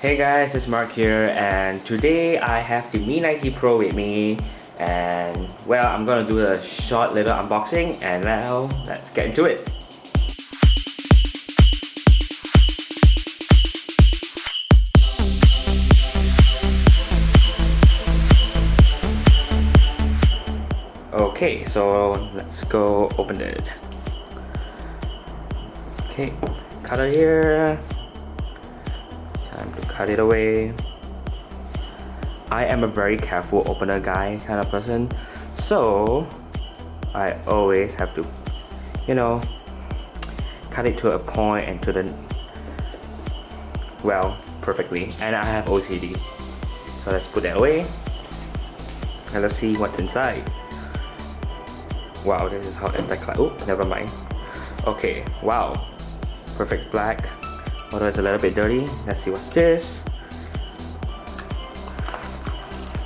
Hey guys, it's Mark here, and today I have the Mi 90 Pro with me, and well, I'm gonna do a short little unboxing, and now let's get into it. Okay, so let's go open it. Okay, cutter here. It's time to cut it away. I am a very careful opener guy kind of person, so I always have to, cut it to a point and to the, well, perfectly. And I have OCD. So let's put that away. And let's see what's inside. Wow, this is how anti-clap. Oh, never mind. Okay, wow. Perfect black. Although it's a little bit dirty. Let's see what's this.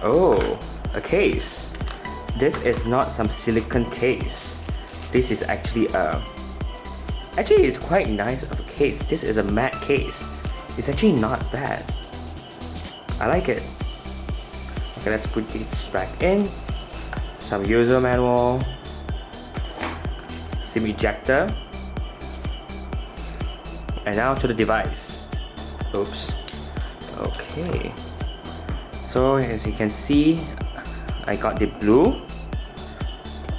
Oh, a case. This is not some silicone case. This is actually it's quite nice of a case. This is a matte case. It's actually not bad. I like it. Okay, let's put this back in. Some user manual. SIM ejector. And now to the device. Oops. Okay. So as you can see, I got the blue,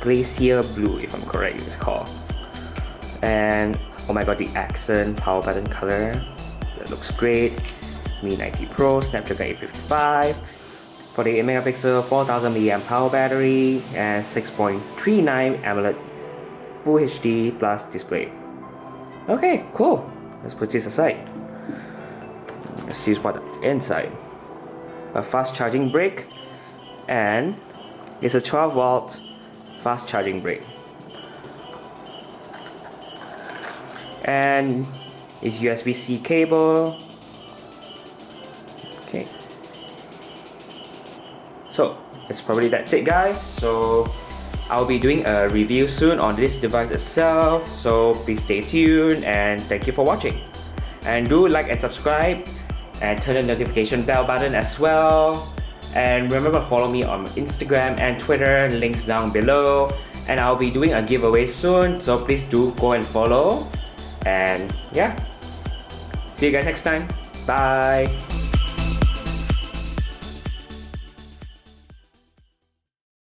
Glacier Blue, if I'm correct, it's called. And oh my god, the accent power button color, that looks great. Mi 90 Pro, Snapdragon 855, 48 megapixel, 4000 mAh power battery, and 6.39 AMOLED Full HD Plus display. Okay, cool. Let's put this aside. Let's see what's inside. A fast charging brick, and it's a 12-volt fast charging brick, and it's USB-C cable. Okay, so that's it guys. So I'll be doing a review soon on this device itself, so please stay tuned, and thank you for watching. And do like and subscribe, and turn the notification bell button as well. And remember, follow me on Instagram and Twitter, links down below. And I'll be doing a giveaway soon, so please do go and follow. And yeah, see you guys next time. Bye.